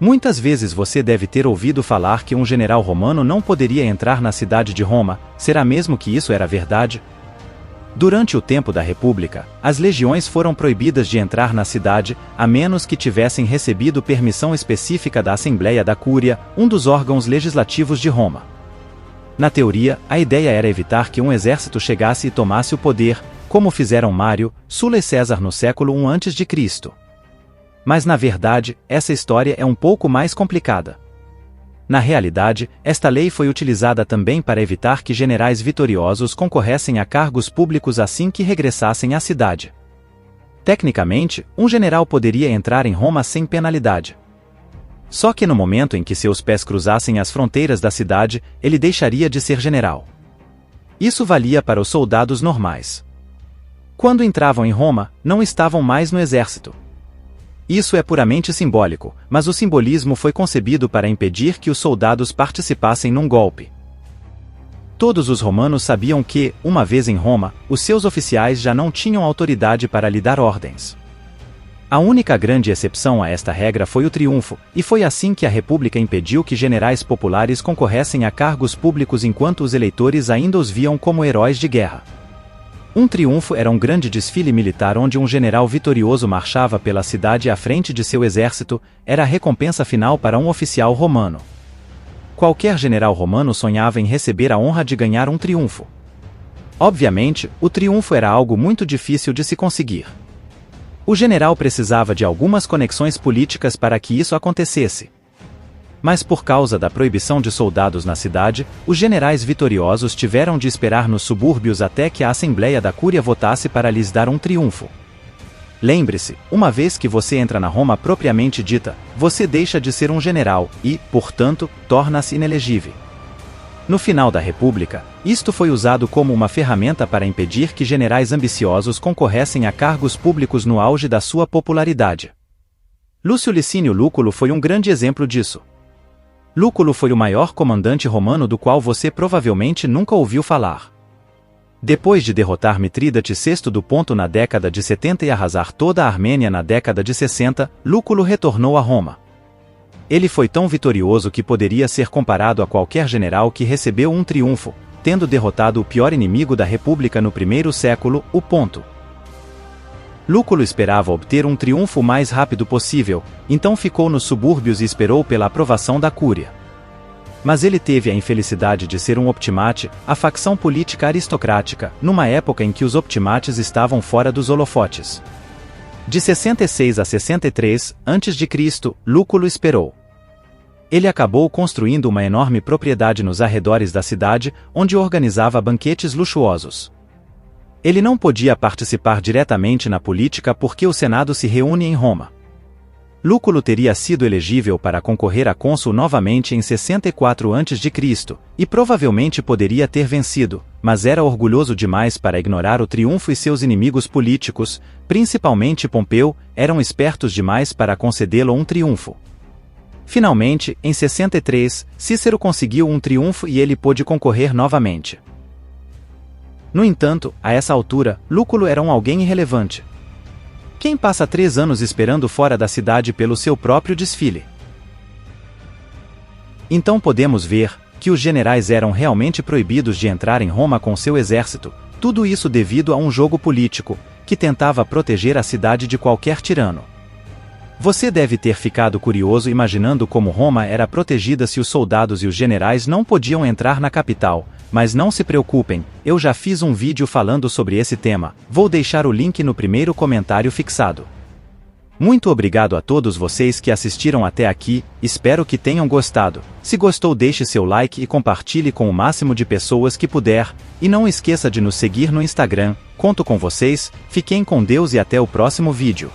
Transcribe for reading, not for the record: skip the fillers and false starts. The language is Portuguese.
Muitas vezes você deve ter ouvido falar que um general romano não poderia entrar na cidade de Roma. Será mesmo que isso era verdade? Durante o tempo da República, as legiões foram proibidas de entrar na cidade, a menos que tivessem recebido permissão específica da Assembleia da Cúria, um dos órgãos legislativos de Roma. Na teoria, a ideia era evitar que um exército chegasse e tomasse o poder, como fizeram Mário, Sula e César no século I a.C. Mas na verdade, essa história é um pouco mais complicada. Na realidade, esta lei foi utilizada também para evitar que generais vitoriosos concorressem a cargos públicos assim que regressassem à cidade. Tecnicamente, um general poderia entrar em Roma sem penalidade. Só que no momento em que seus pés cruzassem as fronteiras da cidade, ele deixaria de ser general. Isso valia para os soldados normais. Quando entravam em Roma, não estavam mais no exército. Isso é puramente simbólico, mas o simbolismo foi concebido para impedir que os soldados participassem num golpe. Todos os romanos sabiam que, uma vez em Roma, os seus oficiais já não tinham autoridade para lhe dar ordens. A única grande exceção a esta regra foi o triunfo, e foi assim que a República impediu que generais populares concorressem a cargos públicos enquanto os eleitores ainda os viam como heróis de guerra. Um triunfo era um grande desfile militar onde um general vitorioso marchava pela cidade à frente de seu exército, era a recompensa final para um oficial romano. Qualquer general romano sonhava em receber a honra de ganhar um triunfo. Obviamente, o triunfo era algo muito difícil de se conseguir. O general precisava de algumas conexões políticas para que isso acontecesse. Mas por causa da proibição de soldados na cidade, os generais vitoriosos tiveram de esperar nos subúrbios até que a Assembleia da Cúria votasse para lhes dar um triunfo. Lembre-se, uma vez que você entra na Roma propriamente dita, você deixa de ser um general e, portanto, torna-se inelegível. No final da República, isto foi usado como uma ferramenta para impedir que generais ambiciosos concorressem a cargos públicos no auge da sua popularidade. Lúcio Licínio Lúculo foi um grande exemplo disso. Lúculo foi o maior comandante romano do qual você provavelmente nunca ouviu falar. Depois de derrotar Mitrídates VI do Ponto na década de 70 e arrasar toda a Armênia na década de 60, Lúculo retornou a Roma. Ele foi tão vitorioso que poderia ser comparado a qualquer general que recebeu um triunfo, tendo derrotado o pior inimigo da República no primeiro século, o Ponto. Lúculo esperava obter um triunfo o mais rápido possível, então ficou nos subúrbios e esperou pela aprovação da Cúria. Mas ele teve a infelicidade de ser um optimate, a facção política aristocrática, numa época em que os optimates estavam fora dos holofotes. De 66 a 63 a.C., Lúculo esperou. Ele acabou construindo uma enorme propriedade nos arredores da cidade, onde organizava banquetes luxuosos. Ele não podia participar diretamente na política porque o Senado se reúne em Roma. Lúculo teria sido elegível para concorrer a cônsul novamente em 64 a.C., e provavelmente poderia ter vencido, mas era orgulhoso demais para ignorar o triunfo e seus inimigos políticos, principalmente Pompeu, eram espertos demais para concedê-lo um triunfo. Finalmente, em 63, Cícero conseguiu um triunfo e ele pôde concorrer novamente. No entanto, a essa altura, Lúculo era alguém irrelevante. Quem passa 3 anos esperando fora da cidade pelo seu próprio desfile? Então podemos ver que os generais eram realmente proibidos de entrar em Roma com seu exército, tudo isso devido a um jogo político, que tentava proteger a cidade de qualquer tirano. Você deve ter ficado curioso imaginando como Roma era protegida se os soldados e os generais não podiam entrar na capital, mas não se preocupem, eu já fiz um vídeo falando sobre esse tema, vou deixar o link no primeiro comentário fixado. Muito obrigado a todos vocês que assistiram até aqui, espero que tenham gostado. Se gostou, deixe seu like e compartilhe com o máximo de pessoas que puder, e não esqueça de nos seguir no Instagram, conto com vocês, fiquem com Deus e até o próximo vídeo.